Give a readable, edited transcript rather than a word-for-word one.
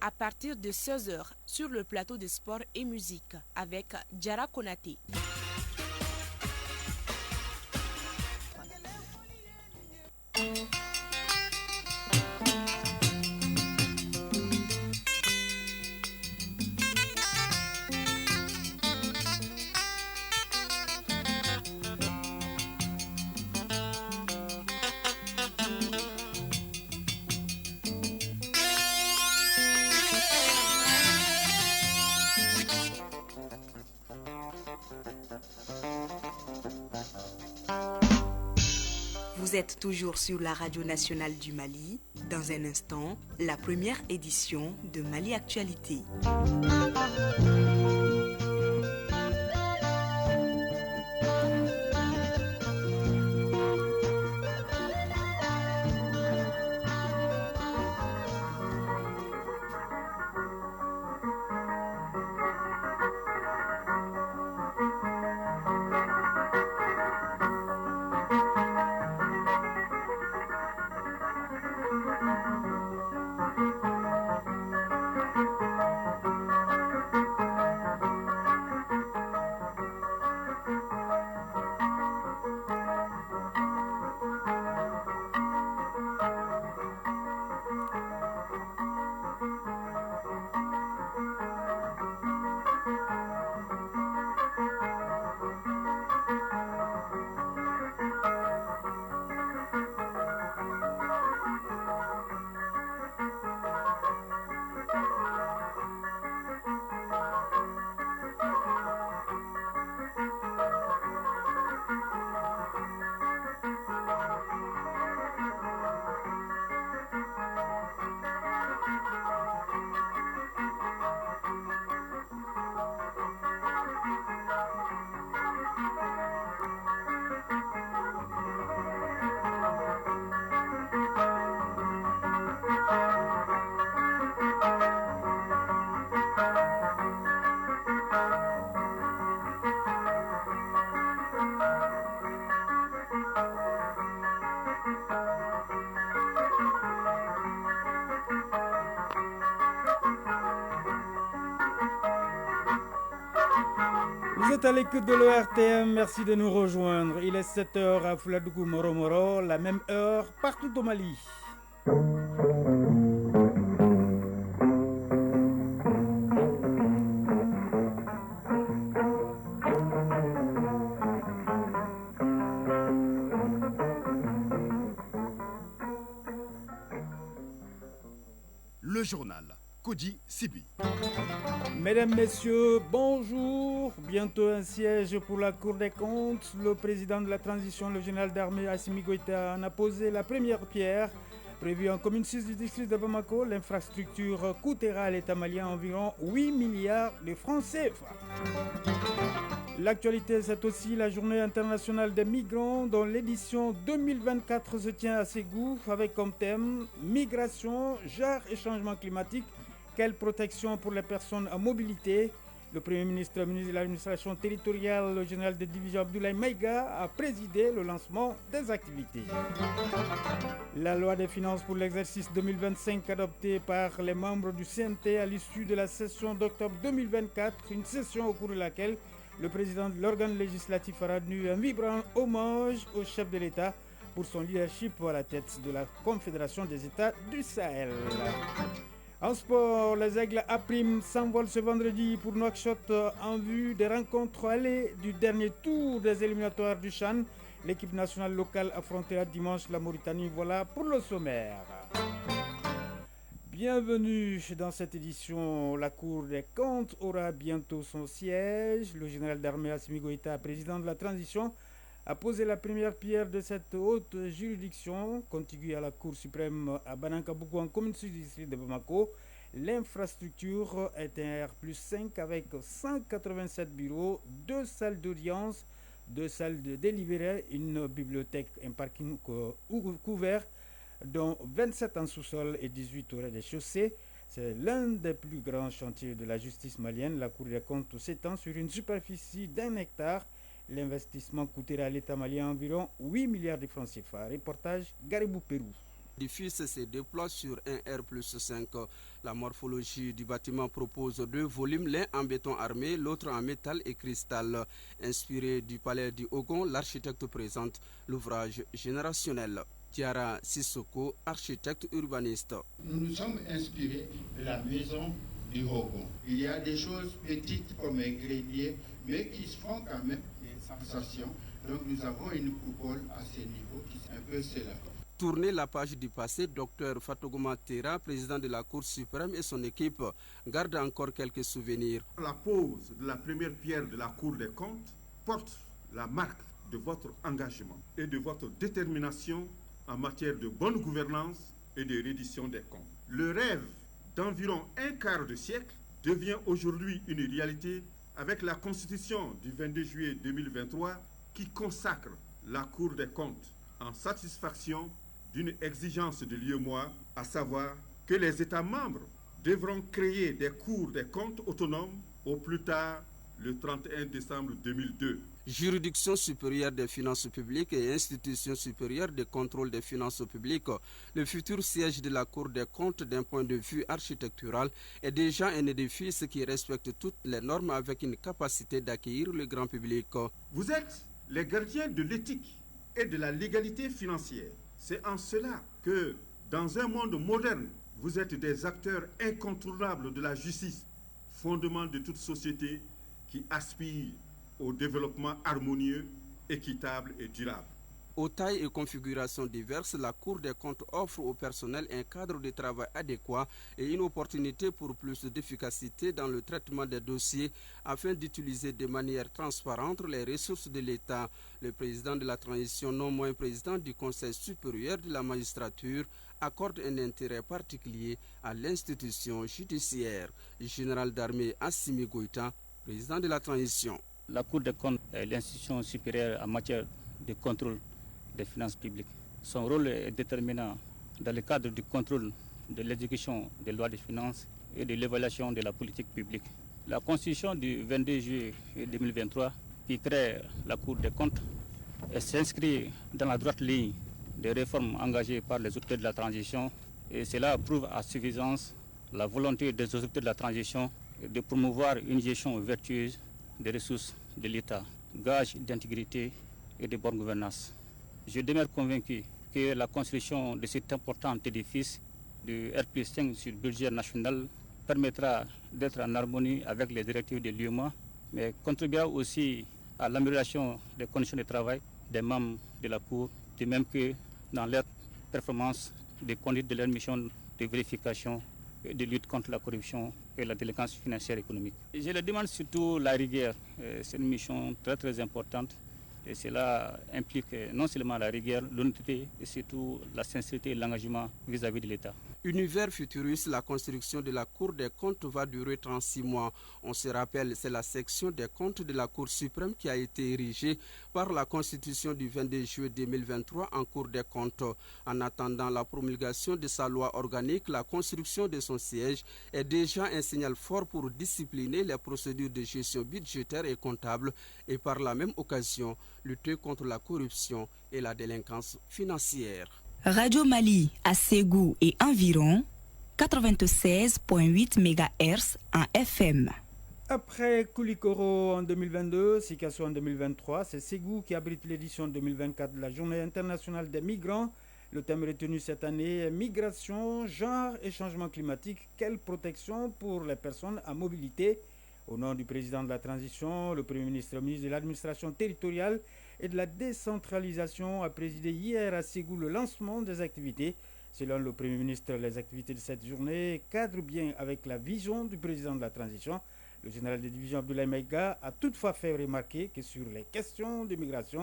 à partir de 16h sur le plateau de sport et musique avec Jara Konaté. Vous êtes toujours sur la radio nationale du Mali. Dans un instant, la première édition de Mali Actualité. Vous êtes à l'écoute de l'ORTM, merci de nous rejoindre. Il est 7h à Fuladougou Moromoro, la même heure partout au Mali. Le journal Kodi Sibi. Mesdames, Messieurs, bonjour. Bientôt un siège pour la Cour des comptes. Le président de la transition, le général d'armée Assimi Goïta, en a posé la première pierre. Prévue en commune 6 du district de Bamako, l'infrastructure coûtera à l'État malien environ 8 milliards de francs CFA. L'actualité, c'est aussi la journée internationale des migrants dont l'édition 2024 se tient à Ségou avec comme thème migration, genre et changement climatique. Quelle protection pour les personnes à mobilité? Le Premier ministre de l'administration territoriale, le général de division Abdoulaye Maïga, a présidé le lancement des activités. La loi des finances pour l'exercice 2025 adoptée par les membres du CNT à l'issue de la session d'octobre 2024, une session au cours de laquelle le président de l'organe législatif a rendu un vibrant hommage au chef de l'État pour son leadership à la tête de la Confédération des États du Sahel. En sport, les Aigles A' s'envolent ce vendredi pour Nouakchott en vue des rencontres allées du dernier tour des éliminatoires du CHAN. L'équipe nationale locale affrontera dimanche la Mauritanie. Voilà pour le sommaire. Bienvenue dans cette édition. La Cour des comptes aura bientôt son siège. Le général d'armée Assimi Goïta, président de la transition, a posé la première pierre de cette haute juridiction contiguë à la Cour suprême à Banankabougou en commune sud du district de Bamako. L'infrastructure est un R+5 avec 187 bureaux, 2 salles d'audience, 2 salles de délibéré, une bibliothèque, un parking couvert, dont 27 en sous-sol et 18 au rez-de-chaussée. C'est l'un des plus grands chantiers de la justice malienne. La Cour des comptes s'étend sur une superficie d'1 hectare. L'investissement coûtera à l'État malien environ 8 milliards de francs CFA. Reportage Garibou Pérou. L'édifice se déploie sur un R+5. La morphologie du bâtiment propose 2 volumes, l'un en béton armé, l'autre en métal et cristal. Inspiré du palais du Hogon, l'architecte présente l'ouvrage générationnel. Tiara Sissoko, architecte urbaniste. Nous nous sommes inspirés de la maison du Hogon. Il y a des choses petites comme un grenier, mais qui se font quand même des sensations. Donc nous avons une coupole à ce niveau qui est un peu cela. Tourner la page du passé, Dr Fatogouma Tera, président de la Cour suprême et son équipe, garde encore quelques souvenirs. La pose de la première pierre de la Cour des comptes porte la marque de votre engagement et de votre détermination en matière de bonne gouvernance et de reddition des comptes. Le rêve d'environ un quart de siècle devient aujourd'hui une réalité avec la Constitution du 22 juillet 2023 qui consacre la Cour des comptes en satisfaction d'une exigence de l'UEMOA, à savoir que les États membres devront créer des cours des comptes autonomes au plus tard le 31 décembre 2002. Juridiction supérieure des finances publiques et institution supérieure de contrôle des finances publiques, le futur siège de la Cour des comptes d'un point de vue architectural est déjà un édifice qui respecte toutes les normes avec une capacité d'accueillir le grand public. Vous êtes les gardiens de l'éthique et de la légalité financière. C'est en cela que, dans un monde moderne, vous êtes des acteurs incontournables de la justice, fondement de toute société qui aspire au développement harmonieux, équitable et durable. Aux tailles et configurations diverses, la Cour des comptes offre au personnel un cadre de travail adéquat et une opportunité pour plus d'efficacité dans le traitement des dossiers afin d'utiliser de manière transparente les ressources de l'État. Le président de la transition, non moins président du Conseil supérieur de la magistrature, accorde un intérêt particulier à l'institution judiciaire. Général d'armée Assimi Goïta, président de la transition. La Cour des comptes est l'institution supérieure en matière de contrôle des finances publiques. Son rôle est déterminant dans le cadre du contrôle de l'exécution des lois de finances et de l'évaluation de la politique publique. La Constitution du 22 juillet 2023 qui crée la Cour des comptes s'inscrit dans la droite ligne des réformes engagées par les autorités de la transition et cela prouve à suffisance la volonté des autorités de la transition de promouvoir une gestion vertueuse des ressources de l'État, gage d'intégrité et de bonne gouvernance. Je demeure convaincu que la construction de cet important édifice de R+5 sur le budget national permettra d'être en harmonie avec les directives de l'UEMOA, mais contribuera aussi à l'amélioration des conditions de travail des membres de la Cour, de même que dans leur performance des conduites de leur mission de vérification et de lutte contre la corruption et la délinquance financière et économique. Je leur demande surtout la rigueur. C'est une mission très très importante et cela implique non seulement la rigueur, l'honnêteté et surtout la sincérité et l'engagement vis-à-vis de l'État. Univers futuriste, la construction de la Cour des comptes va durer 36 mois. On se rappelle, c'est la section des comptes de la Cour suprême qui a été érigée par la Constitution du 22 juillet 2023 en Cour des comptes. En attendant la promulgation de sa loi organique, la construction de son siège est déjà un signal fort pour discipliner les procédures de gestion budgétaire et comptable et par la même occasion lutter contre la corruption et la délinquance financière. Radio Mali à Ségou et environ 96.8 MHz en FM. Après Koulikoro en 2022, Sikasso en 2023, c'est Ségou qui abrite l'édition 2024 de la Journée internationale des migrants. Le thème retenu cette année est migration, genre et changement climatique. Quelle protection pour les personnes à mobilité? Au nom du président de la transition, le Premier ministre de l'administration territoriale et de la décentralisation a présidé hier à Ségou le lancement des activités. Selon le Premier ministre, les activités de cette journée cadrent bien avec la vision du président de la transition. Le général de division Abdoulaye Maïga a toutefois fait remarquer que sur les questions de migration,